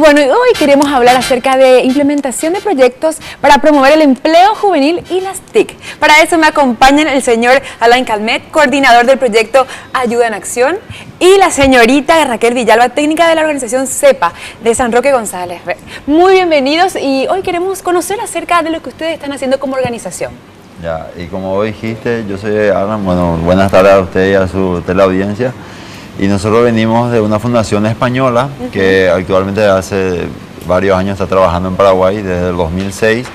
Y bueno, hoy queremos hablar acerca de implementación de proyectos para promover el empleo juvenil y las TIC. Para eso me acompañan el señor Alain Calmet, coordinador del proyecto Ayuda en Acción, y la señorita Raquel Villalba, técnica de la organización CEPA de San Roque González. Muy bienvenidos y hoy queremos conocer acerca de lo que ustedes están haciendo como organización. Ya, y como vos dijiste, yo soy Alan, bueno, buenas tardes a usted y a su teleaudiencia. Y nosotros venimos de una fundación española que actualmente hace varios años está trabajando en Paraguay, desde el 2006.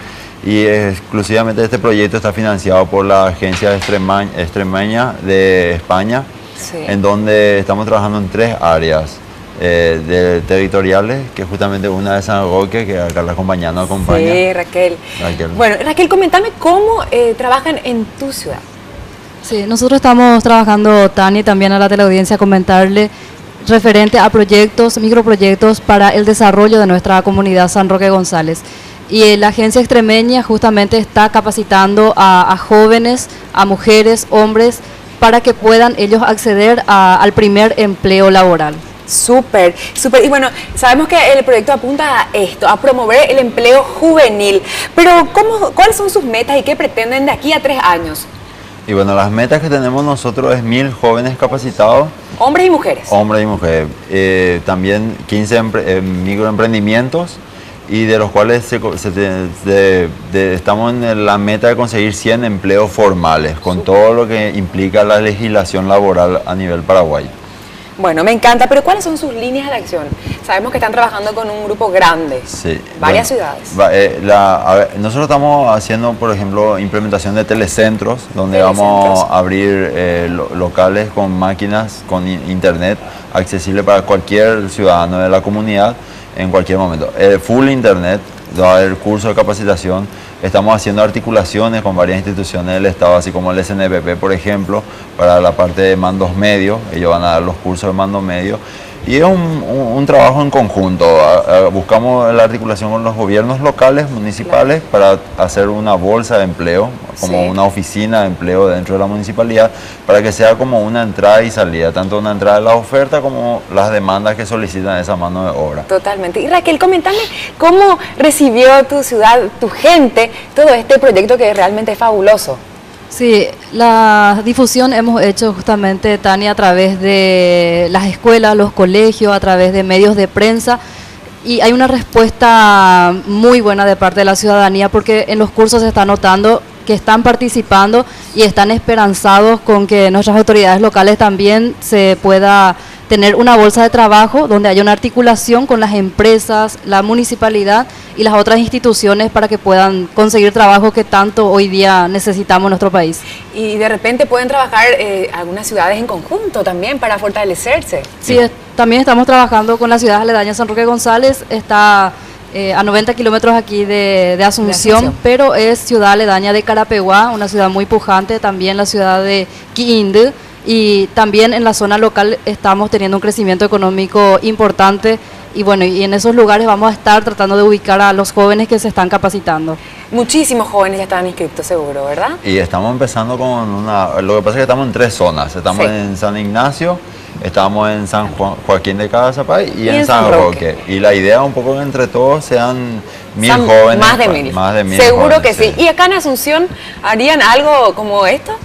Y exclusivamente este proyecto está financiado por la agencia extremeña de España, sí, en donde estamos trabajando en 3 áreas territoriales, que justamente una de San Roque, que acá la compañía nos acompaña. Sí, Raquel. Bueno, Raquel, comentame cómo trabajan en tu ciudad. Sí, nosotros estamos trabajando, Tania, y también a la teleaudiencia comentarle referente a proyectos, microproyectos para el desarrollo de nuestra comunidad San Roque González. Y la agencia extremeña justamente está capacitando a jóvenes, a mujeres, hombres, para que puedan ellos acceder al primer empleo laboral. Súper, súper. Y bueno, sabemos que el proyecto apunta a esto, a promover el empleo juvenil. Pero ¿cuáles son sus metas y qué pretenden de aquí a 3 años? Y bueno, las metas que tenemos nosotros es 1000 jóvenes capacitados. Hombres y mujeres. Hombres y mujeres. También 15 microemprendimientos, y de los cuales estamos en la meta de conseguir 100 empleos formales, con todo lo que implica la legislación laboral a nivel paraguayo. Bueno, me encanta, pero ¿cuáles son sus líneas de acción? Sabemos que están trabajando con un grupo grande, sí, varias ciudades. Nosotros estamos haciendo, por ejemplo, implementación de telecentros, donde vamos a abrir locales con máquinas, con internet, accesible para cualquier ciudadano de la comunidad en cualquier momento. Full internet, va a haber curso de capacitación. Estamos haciendo articulaciones con varias instituciones del Estado, así como el SNPP, por ejemplo, para la parte de mandos medios. Ellos van a dar los cursos de mandos medios. Y es un trabajo en conjunto. Buscamos la articulación con los gobiernos locales, municipales, para hacer una bolsa de empleo, como una oficina de empleo dentro de la municipalidad, para que sea como una entrada y salida, tanto una entrada de la oferta como las demandas que solicitan esa mano de obra. Totalmente. Y Raquel, comentame cómo recibió tu ciudad, tu gente, todo este proyecto que realmente es fabuloso. Sí, la difusión hemos hecho justamente, Tania, a través de las escuelas, los colegios, a través de medios de prensa, y hay una respuesta muy buena de parte de la ciudadanía, porque en los cursos se está notando que están participando y están esperanzados con que nuestras autoridades locales también se pueda tener una bolsa de trabajo donde haya una articulación con las empresas, la municipalidad y las otras instituciones para que puedan conseguir trabajo que tanto hoy día necesitamos en nuestro país. Y de repente pueden trabajar algunas ciudades en conjunto también para fortalecerse. Sí, también estamos trabajando con la ciudad aledaña San Roque González, está a 90 kilómetros aquí de Asunción, pero es ciudad aledaña de Carapeguá, una ciudad muy pujante, también la ciudad de Quiinde, y también en la zona local estamos teniendo un crecimiento económico importante, y bueno, y en esos lugares vamos a estar tratando de ubicar a los jóvenes que se están capacitando. Muchísimos jóvenes ya están inscritos, seguro, ¿verdad? Y estamos empezando con lo que pasa es que estamos en 3 zonas, estamos en San Ignacio, estamos en San Joaquín de Caazapay y en San Roque. Y la idea un poco que entre todos sean 1000 jóvenes. Más de 1000 seguro jóvenes, que sí. ¿Y acá en Asunción harían algo como esto?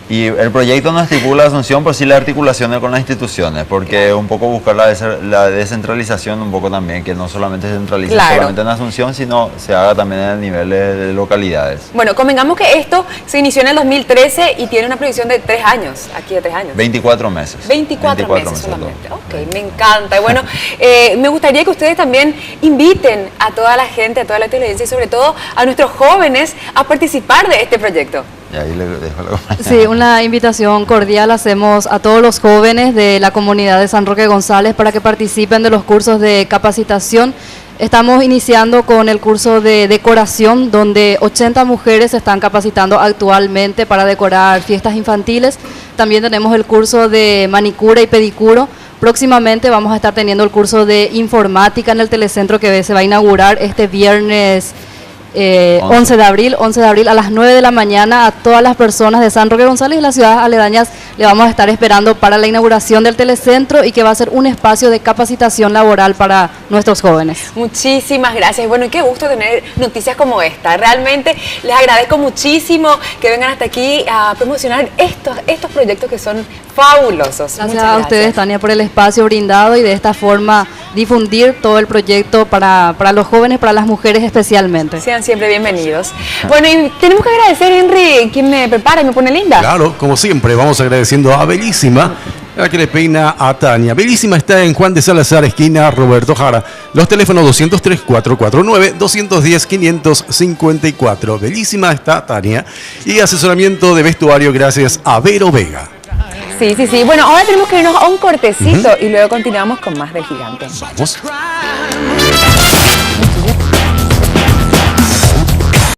Y el proyecto no estipula Asunción, pero sí las articulaciones con las instituciones, porque un poco buscar la descentralización un poco también, que no solamente se centralice solamente en Asunción, sino se haga también en el nivel de localidades. Bueno, convengamos que esto se inició en el 2013 y tiene una previsión de 3 años, aquí de 3 años. 24 meses. 24 meses solamente. Ok, me encanta. Y bueno, me gustaría que ustedes también inviten a toda la gente, a toda la teleaudiencia y sobre todo a nuestros jóvenes a participar de este proyecto. Y ahí le dejo la compañía. Sí, una invitación cordial hacemos a todos los jóvenes de la comunidad de San Roque González para que participen de los cursos de capacitación. Estamos iniciando con el curso de decoración, donde 80 mujeres se están capacitando actualmente para decorar fiestas infantiles. También tenemos el curso de manicura y pedicuro. Próximamente vamos a estar teniendo el curso de informática en el telecentro que se va a inaugurar este viernes 11 de abril a las 9 de la mañana. A todas las personas de San Roque González y las ciudades aledañas le vamos a estar esperando para la inauguración del telecentro y que va a ser un espacio de capacitación laboral para nuestros jóvenes. Muchísimas gracias. Bueno, y qué gusto tener noticias como esta. Realmente les agradezco muchísimo que vengan hasta aquí a promocionar estos proyectos que son fabulosos. Gracias a ustedes, Tania, por el espacio brindado y de esta forma difundir todo el proyecto para los jóvenes, para las mujeres especialmente. Sean siempre bienvenidos. Bueno, y tenemos que agradecer, Henry, quien me prepara y me pone linda. Claro, como siempre, vamos agradeciendo a Belísima, la que le peina a Tania. Belísima está en Juan de Salazar, esquina Roberto Jara. Los teléfonos 203-449, 210-554. Belísima está Tania. Y asesoramiento de vestuario gracias a Vero Vega. Sí. Bueno, ahora tenemos que irnos a un cortecito y luego continuamos con más del Gigante. Vamos.